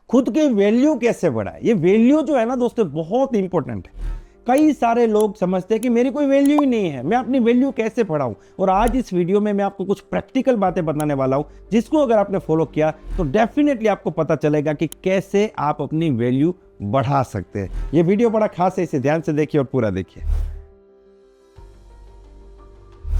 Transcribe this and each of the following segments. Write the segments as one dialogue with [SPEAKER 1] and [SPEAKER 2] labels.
[SPEAKER 1] खुद की वैल्यू कैसे बढ़ाए। ये वैल्यू जो है ना दोस्तों बहुत इंपॉर्टेंट है। कई सारे लोग समझते हैं कि मेरी कोई वैल्यू ही नहीं है, मैं अपनी वैल्यू कैसे बढ़ाऊं। और आज इस वीडियो में मैं आपको कुछ प्रैक्टिकल बातें बताने वाला हूं, जिसको अगर आपने फॉलो किया तो डेफिनेटली आपको पता चलेगा कि कैसे आप अपनी वैल्यू बढ़ा सकते हैं। ये वीडियो बड़ा खास है, इसे ध्यान से देखिए और पूरा देखिए।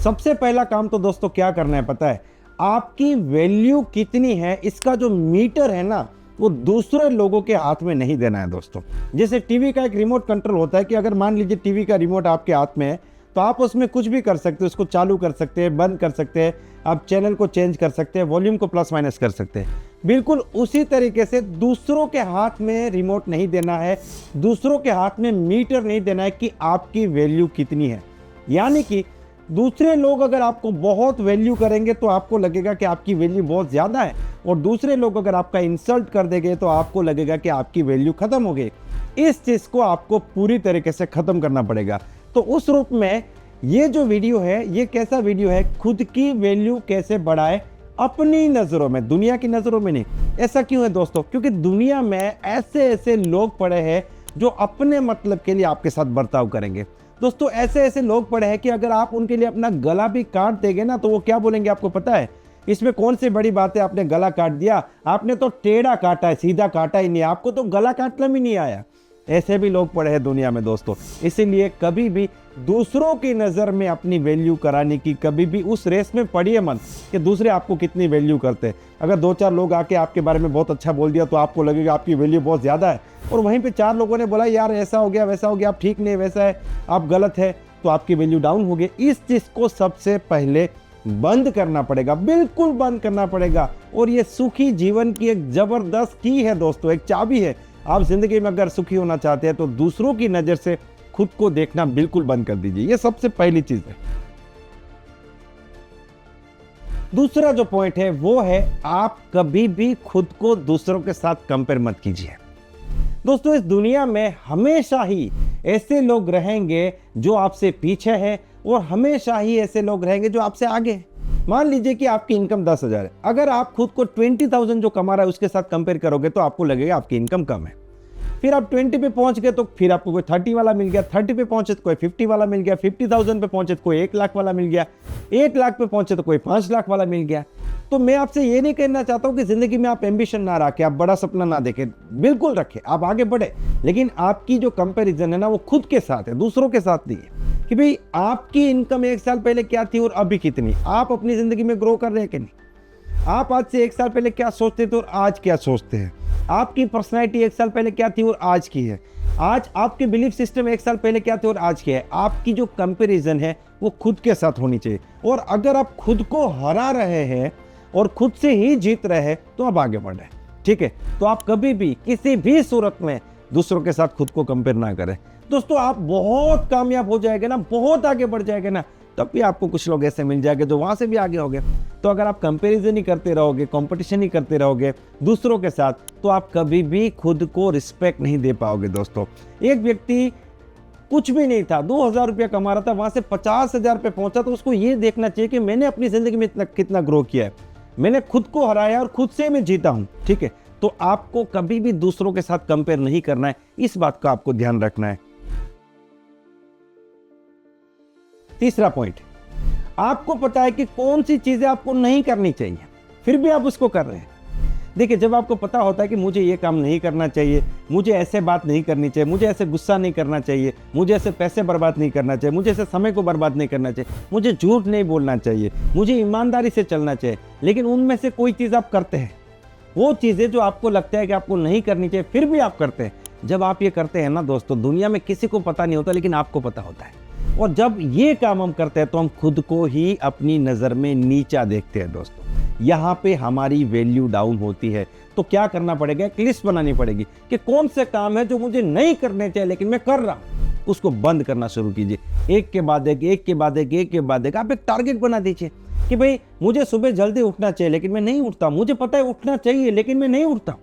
[SPEAKER 1] सबसे पहला काम तो दोस्तों क्या करना है पता है, आपकी वैल्यू कितनी है इसका जो मीटर है ना वो दूसरे लोगों के हाथ में नहीं देना है दोस्तों। जैसे टीवी का एक रिमोट कंट्रोल होता है कि अगर मान लीजिए टीवी का रिमोट आपके हाथ में है तो आप उसमें कुछ भी कर सकते हो, उसको चालू कर सकते हैं, बंद कर सकते हैं, आप चैनल को चेंज कर सकते हैं, वॉल्यूम को प्लस माइनस कर सकते हैं। बिल्कुल उसी तरीके से दूसरों के हाथ में रिमोट नहीं देना है, दूसरों के हाथ में मीटर नहीं देना है कि आपकी वैल्यू कितनी है। यानी कि दूसरे लोग अगर आपको बहुत वैल्यू करेंगे तो आपको लगेगा कि आपकी वैल्यू बहुत ज़्यादा है, और दूसरे लोग अगर आपका इंसल्ट कर देंगे तो आपको लगेगा कि आपकी वैल्यू ख़त्म हो गई। इस चीज़ को आपको पूरी तरीके से ख़त्म करना पड़ेगा। तो उस रूप में ये जो वीडियो है ये कैसा वीडियो है, खुद की वैल्यू कैसे बढ़ाए अपनी नज़रों में, दुनिया की नज़रों में नहीं। ऐसा क्यों है दोस्तों? क्योंकि दुनिया में ऐसे ऐसे लोग पड़े हैं जो अपने मतलब के लिए आपके साथ बर्ताव करेंगे। दोस्तों ऐसे ऐसे लोग पड़े हैं कि अगर आप उनके लिए अपना गला भी काट देंगे ना तो वो क्या बोलेंगे आपको पता है? इसमें कौन सी बड़ी बात है, आपने गला काट दिया, आपने तो टेढ़ा काटा है, सीधा काटा ही नहीं, आपको तो गला काटना भी नहीं आया। ऐसे भी लोग पड़े हैं दुनिया में दोस्तों। इसीलिए कभी भी दूसरों की नज़र में अपनी वैल्यू कराने की कभी भी उस रेस में पड़िए मत कि दूसरे आपको कितनी वैल्यू करते हैं। अगर दो चार लोग आके आपके बारे में बहुत अच्छा बोल दिया तो आपको लगेगा आपकी वैल्यू बहुत ज़्यादा है, और वहीं पे चार लोगों ने बोला यार ऐसा हो गया वैसा हो गया, आप ठीक नहीं, वैसा है, आप गलत है, तो आपकी वैल्यू डाउन हो गई। इस चीज़ को सबसे पहले बंद करना पड़ेगा, बिल्कुल बंद करना पड़ेगा। और ये सुखी जीवन की एक ज़बरदस्त की है दोस्तों, एक चाबी है। आप जिंदगी में अगर सुखी होना चाहते हैं तो दूसरों की नज़र से खुद को देखना बिल्कुल बंद कर दीजिए। ये सबसे पहली चीज़ है। दूसरा जो पॉइंट है वो है आप कभी भी खुद को दूसरों के साथ कंपेयर मत कीजिए। दोस्तों इस दुनिया में हमेशा ही ऐसे लोग रहेंगे जो आपसे पीछे हैं, और हमेशा ही ऐसे लोग रहेंगे जो आपसे आगे हैं। मान लीजिए कि आपकी इनकम 10,000 है, अगर आप खुद को 20,000 जो कमा रहा है उसके साथ कंपेयर करोगे तो आपको लगेगा आपकी इनकम कम है। फिर आप 20 पे पहुंच गए तो फिर आपको कोई 30 वाला मिल गया, 30 पे पहुंचे तो कोई 50 वाला मिल गया, 50,000 पे पहुंचे तो कोई 1 लाख वाला मिल गया, 1 लाख पे पहुंचे तो कोई 5 लाख वाला मिल गया। तो मैं आपसे ये नहीं कहना चाहता हूं कि जिंदगी में आप एम्बिशन ना रखें, आप बड़ा सपना ना देखें, बिल्कुल रखें, आप आगे बढ़े, लेकिन आपकी जो कंपैरिजन है ना वो खुद के साथ है, दूसरों के साथ नहीं है। कि भाई आपकी इनकम 1 साल पहले क्या थी और अभी कितनी, आप अपनी जिंदगी में ग्रो कर रहे हैं कि नहीं, आप आज से 1 साल पहले क्या सोचते थे और आज क्या सोचते हैं, आपकी पर्सनैलिटी 1 साल पहले क्या थी और आज की है, आज आपके बिलीफ सिस्टम 1 साल पहले क्या थे और आज के है। आपकी जो कंपैरिजन है वो खुद के साथ होनी चाहिए। और अगर आप खुद को हरा रहे हैं और खुद से ही जीत रहे हैं तो आप आगे बढ़ रहे हैं, ठीक है। तो आप कभी भी किसी भी सूरत में दूसरों के साथ खुद को कंपेयर ना करें। दोस्तों आप बहुत कामयाब हो जाएंगे ना, बहुत आगे बढ़ जाएंगे ना, तब भी आपको कुछ लोग ऐसे मिल जाएंगे जो वहां से भी आगे होंगे। तो अगर आप कंपैरिजन ही करते रहोगे, कंपटीशन ही करते रहोगे दूसरों के साथ, तो आप कभी भी खुद को रिस्पेक्ट नहीं दे पाओगे। दोस्तों एक व्यक्ति कुछ भी नहीं था, 2,000 रुपया कमा रहा था, वहां से 50,000 पे पहुंचा, तो उसको ये देखना चाहिए कि मैंने अपनी जिंदगी में कितना ग्रो किया है, मैंने खुद को हराया और खुद से मैं जीता हूं, ठीक है। तो आपको कभी भी दूसरों के साथ कंपेयर नहीं करना है, इस बात का आपको ध्यान रखना है। तीसरा पॉइंट, आपको पता है कि कौन सी चीजें आपको नहीं करनी चाहिए, फिर भी आप उसको कर रहे हैं। देखिए जब आपको पता होता है कि मुझे ये काम नहीं करना चाहिए, मुझे ऐसे बात नहीं करनी चाहिए, मुझे ऐसे गुस्सा नहीं करना चाहिए, मुझे ऐसे पैसे बर्बाद नहीं करना चाहिए, मुझे ऐसे समय को बर्बाद नहीं करना चाहिए, मुझे झूठ नहीं बोलना चाहिए, मुझे ईमानदारी से चलना चाहिए, लेकिन उनमें से कोई चीज़ आप करते हैं, वो चीज़ें जो आपको लगता है कि आपको नहीं करनी चाहिए फिर भी आप करते हैं। जब आप ये करते हैं ना दोस्तों, दुनिया में किसी को पता नहीं होता लेकिन आपको पता होता है। और जब ये काम हम करते हैं तो हम खुद को ही अपनी नज़र में नीचा देखते हैं दोस्तों, यहाँ पे हमारी वैल्यू डाउन होती है। तो क्या करना पड़ेगा, एक लिस्ट बनानी पड़ेगी कि कौन से काम है जो मुझे नहीं करने चाहिए लेकिन मैं कर रहा हूँ, उसको बंद करना शुरू कीजिए। एक के बाद एक, एक के बाद एक, एक के बाद एक। आप एक टारगेट बना दीजिए कि भाई मुझे सुबह जल्दी उठना चाहिए लेकिन मैं नहीं उठता, मुझे पता है उठना चाहिए लेकिन मैं नहीं उठता,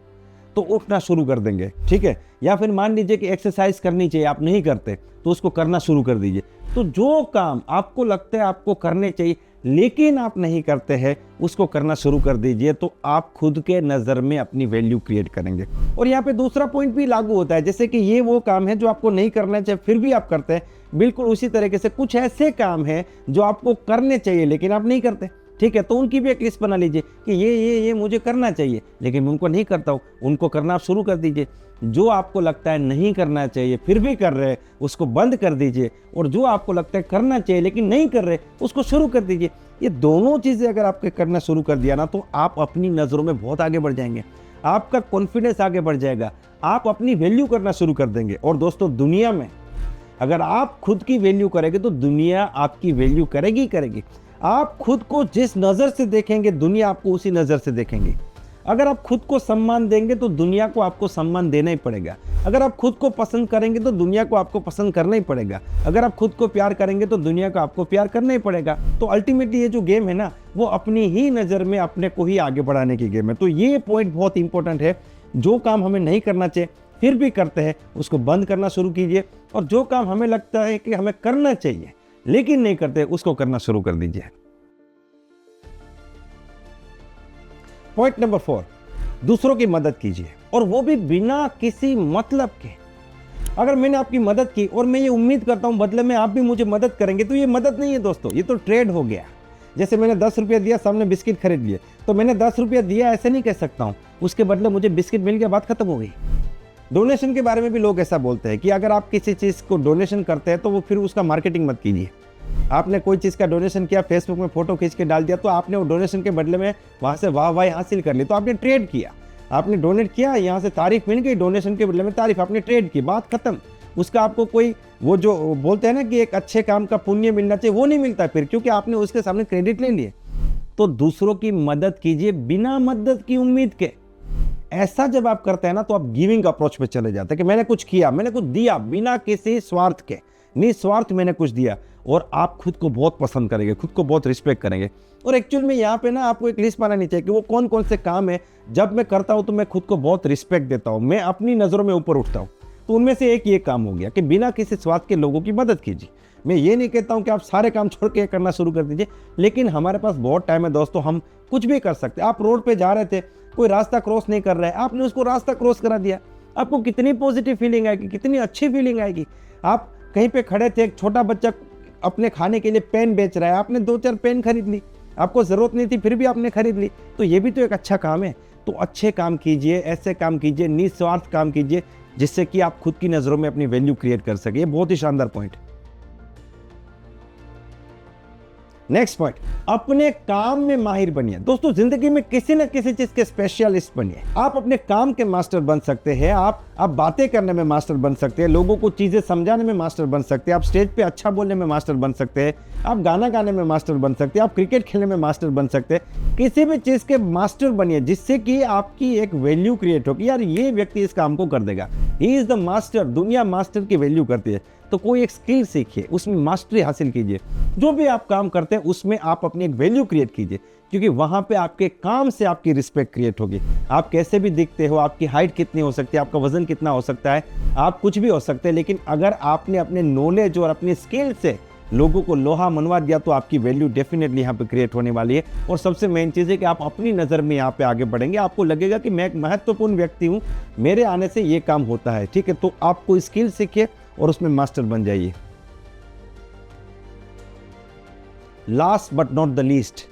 [SPEAKER 1] तो उठना शुरू कर देंगे, ठीक है। या फिर मान लीजिए कि एक्सरसाइज करनी चाहिए, आप नहीं करते, तो उसको करना शुरू कर दीजिए। तो जो काम आपको लगता है आपको करने चाहिए, लेकिन आप नहीं करते हैं, उसको करना शुरू कर दीजिए, तो आप खुद के नज़र में अपनी वैल्यू क्रिएट करेंगे। और यहाँ पे दूसरा पॉइंट भी लागू होता है, जैसे कि ये वो काम है जो आपको नहीं करना चाहिए फिर भी आप करते हैं, बिल्कुल उसी तरीके से कुछ ऐसे काम हैं जो आपको करने चाहिए लेकिन आप नहीं करते, ठीक है, तो उनकी भी एक लिस्ट बना लीजिए कि ये मुझे करना चाहिए लेकिन मैं उनको नहीं करता हूँ, उनको करना आप शुरू कर दीजिए। जो आपको लगता है नहीं करना चाहिए फिर भी कर रहे, उसको बंद कर दीजिए, और जो आपको लगता है करना चाहिए लेकिन नहीं कर रहे, उसको शुरू कर दीजिए। ये दोनों चीज़ें अगर आपके करना शुरू कर दिया ना, तो आप अपनी नज़रों में बहुत आगे बढ़ जाएंगे, आपका कॉन्फिडेंस आगे बढ़ जाएगा, आप अपनी वैल्यू करना शुरू कर देंगे। और दोस्तों, दुनिया में अगर आप खुद की वैल्यू करेंगे तो दुनिया आपकी वैल्यू करेगी। आप खुद को जिस नज़र से देखेंगे दुनिया आपको उसी नज़र से देखेंगे। अगर आप खुद को सम्मान देंगे तो दुनिया को आपको सम्मान देना ही पड़ेगा। अगर आप खुद को पसंद करेंगे तो दुनिया को आपको पसंद करना ही पड़ेगा। अगर आप खुद को प्यार करेंगे तो दुनिया को आपको प्यार करना ही पड़ेगा। तो अल्टीमेटली ये जो गेम है ना, वो अपनी ही नज़र में अपने को ही आगे बढ़ाने की गेम है। तो ये पॉइंट बहुत इंपॉर्टेंट है। जो काम हमें नहीं करना चाहिए फिर भी करते हैं, उसको बंद करना शुरू कीजिए, और जो काम हमें लगता है कि हमें करना चाहिए लेकिन नहीं करते, उसको करना शुरू कर दीजिए। पॉइंट नंबर 4, दूसरों की मदद कीजिए, और वो भी बिना किसी मतलब के। अगर मैंने आपकी मदद की और मैं ये उम्मीद करता हूं बदले में आप भी मुझे मदद करेंगे, तो ये मदद नहीं है दोस्तों, ये तो ट्रेड हो गया। जैसे मैंने 10 रुपया दिया, सामने बिस्किट खरीद लिए, तो मैंने 10 रुपया दिया ऐसे नहीं कह सकता हूँ, उसके बदले मुझे बिस्किट मिल गया, बात खत्म हो गई। डोनेशन के बारे में भी लोग ऐसा बोलते हैं कि अगर आप किसी चीज़ को डोनेशन करते हैं तो वो फिर उसका मार्केटिंग मत कीजिए। आपने कोई चीज़ का डोनेशन किया, फेसबुक में फोटो खींच के डाल दिया, तो आपने वो डोनेशन के बदले में वहाँ से वाहवाही हासिल कर ली, तो आपने ट्रेड किया। आपने डोनेट किया, यहाँ से तारीफ मिल गई, डोनेशन के बदले में तारीफ, आपने ट्रेड की, बात खत्म। उसका आपको कोई वो जो बोलते हैं ना कि एक अच्छे काम का पुण्य मिलना चाहिए, वो नहीं मिलता फिर, क्योंकि आपने उसके सामने क्रेडिट ले लिए। तो दूसरों की मदद कीजिए बिना मदद की उम्मीद के। ऐसा जब आप करते हैं ना, तो आप गिविंग अप्रोच पे चले जाते हैं कि मैंने कुछ किया, मैंने कुछ दिया बिना किसी स्वार्थ के, निस्वार्थ मैंने कुछ दिया, और आप खुद को बहुत पसंद करेंगे, खुद को बहुत रिस्पेक्ट करेंगे। और एक्चुअल में यहाँ पे ना आपको एक लिस्ट बनानी चाहिए कि वो कौन कौन से काम है जब मैं करता हूँ तो मैं खुद को बहुत रिस्पेक्ट देता हूँ, मैं अपनी नज़रों में ऊपर उठता हूँ। तो उनमें से एक ये काम हो गया कि बिना किसी स्वार्थ के लोगों की मदद कीजिए। मैं ये नहीं कहता हूँ कि आप सारे काम छोड़ के करना शुरू कर दीजिए, लेकिन हमारे पास बहुत टाइम है दोस्तों, हम कुछ भी कर सकते हैं। आप रोड पे जा रहे थे, कोई रास्ता क्रॉस नहीं कर रहा है, आपने उसको रास्ता क्रॉस करा दिया, आपको कितनी पॉजिटिव फीलिंग आएगी, कितनी अच्छी फीलिंग आएगी। आप कहीं पे खड़े थे, एक छोटा बच्चा अपने खाने के लिए पेन बेच रहा है, आपने 2-4 पेन खरीद ली, आपको ज़रूरत नहीं थी फिर भी आपने खरीद ली, तो ये भी तो एक अच्छा काम है। तो अच्छे काम कीजिए, ऐसे काम कीजिए, निस्वार्थ काम कीजिए, जिससे कि आप खुद की नज़रों में अपनी वैल्यू क्रिएट कर सके। ये बहुत ही शानदार पॉइंट। नेक्स्ट पॉइंट, अपने काम में माहिर बनिए। दोस्तों, जिंदगी में किसी न किसी चीज के स्पेशलिस्ट बनिए। आप अपने काम के मास्टर बन सकते हैं, आप बातें करने में मास्टर बन सकते हैं, लोगों को चीजें समझाने में मास्टर बन सकते हैं, आप स्टेज पे अच्छा बोलने में मास्टर बन सकते हैं, आप गाना गाने में मास्टर बन सकते हैं, आप क्रिकेट खेलने में मास्टर बन सकते हैं। किसी भी चीज के मास्टर बनिए, जिससे कि आपकी एक वैल्यू क्रिएट हो कि यार ये व्यक्ति इस काम को कर देगा, ही इज द मास्टर। दुनिया मास्टर की वैल्यू करती है। तो कोई एक स्किल सीखिए, उसमें मास्टरी हासिल कीजिए। जो भी आप काम करते हैं उसमें आप अपनी एक वैल्यू क्रिएट कीजिए, क्योंकि वहां पे आपके काम से आपकी रिस्पेक्ट क्रिएट होगी। आप कैसे भी दिखते हो, आपकी हाइट कितनी हो सकती है, आपका वजन कितना हो सकता है, आप कुछ भी हो सकते हैं, लेकिन अगर आपने अपने नॉलेज और अपनी स्किल से लोगों को लोहा मनवा दिया तो आपकी वैल्यू डेफिनेटली यहाँ पे क्रिएट होने वाली है। और सबसे मेन चीज़ है कि आप अपनी नज़र में यहाँ पे आगे बढ़ेंगे, आपको लगेगा कि मैं एक महत्वपूर्ण व्यक्ति हूँ, मेरे आने से ये काम होता है। ठीक है, तो आपको स्किल सीखिए और उसमें मास्टर बन जाइए। Last but not the least,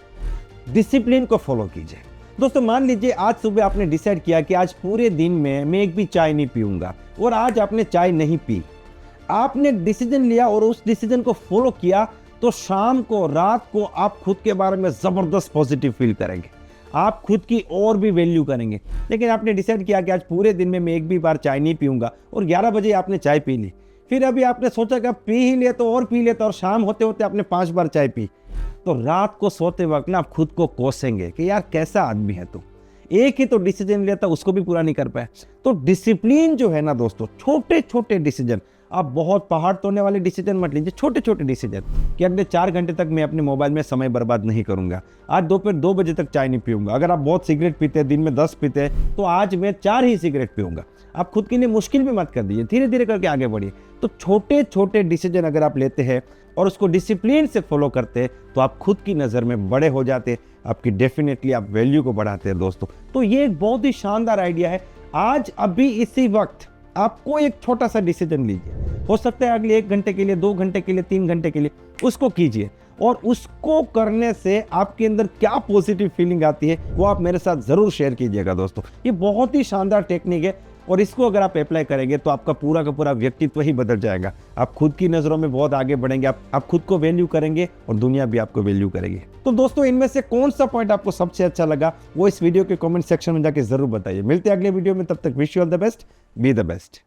[SPEAKER 1] discipline को फॉलो कीजिए। दोस्तों, मान लीजिए आज सुबह आपने डिसाइड किया कि आज पूरे दिन में मैं एक भी चाय नहीं पीऊंगा, और आज आपने चाय नहीं पी। आपने डिसीजन लिया और उस डिसीजन को फॉलो किया, तो शाम को, रात को आप खुद के बारे में जबरदस्त पॉजिटिव फील करेंगे, आप खुद की और भी वैल्यू करेंगे। लेकिन आपने डिसाइड किया कि आज पूरे दिन में मैं एक भी बार चाय नहीं पीऊंगा, और 11 बजे आपने चाय पी ली, फिर अभी आपने सोचा कि पी ही ले तो और पी लेता, और शाम होते होते आपने 5 बार चाय पी, तो रात को सोते वक्त ना आप खुद को कोसेंगे कि यार कैसा आदमी है तू, एक ही तो डिसीजन लेता उसको भी पूरा नहीं कर पाया। तो डिसिप्लिन जो है ना दोस्तों, छोटे छोटे डिसीजन, आप बहुत पहाड़ तोड़ने वाले डिसीजन मत लीजिए, छोटे छोटे डिसीजन कि अगले 4 घंटे तक मैं अपने मोबाइल में समय बर्बाद नहीं करूंगा, आज दोपहर 2 बजे तक चाय नहीं पीऊंगा। अगर आप बहुत सिगरेट पीते हैं, दिन में 10 पीते हैं, तो आज मैं 4 ही सिगरेट पीऊंगा। आप खुद के लिए मुश्किल भी मत कर दीजिए, धीरे धीरे करके आगे बढ़िए। तो छोटे छोटे डिसीजन अगर आप लेते हैं और उसको डिसिप्लिन से फॉलो करते हैं तो आप खुद की नज़र में बड़े हो जाते हैं, आपकी डेफिनेटली आप वैल्यू को बढ़ाते हैं दोस्तों। तो ये एक बहुत ही शानदार आइडिया है। आज अभी इसी वक्त आपको एक छोटा सा डिसीजन लीजिए, हो सकता है अगले 1 घंटे के लिए, 2 घंटे के लिए, 3 घंटे के लिए, उसको कीजिए और उसको करने से आपके अंदर क्या पॉजिटिव फीलिंग आती है वो आप मेरे साथ ज़रूर शेयर कीजिएगा दोस्तों। ये बहुत ही शानदार टेक्निक है और इसको अगर आप अप्लाई करेंगे तो आपका पूरा का पूरा व्यक्तित्व ही बदल जाएगा। आप खुद की नज़रों में बहुत आगे बढ़ेंगे, आप खुद को वैल्यू करेंगे और दुनिया भी आपको वैल्यू करेगी। तो दोस्तों, इनमें से कौन सा पॉइंट आपको सबसे अच्छा लगा वो इस वीडियो के कमेंट सेक्शन में जाके जरूर बताइए। मिलते हैं अगले वीडियो में, तब तक wish you all the best, be the best.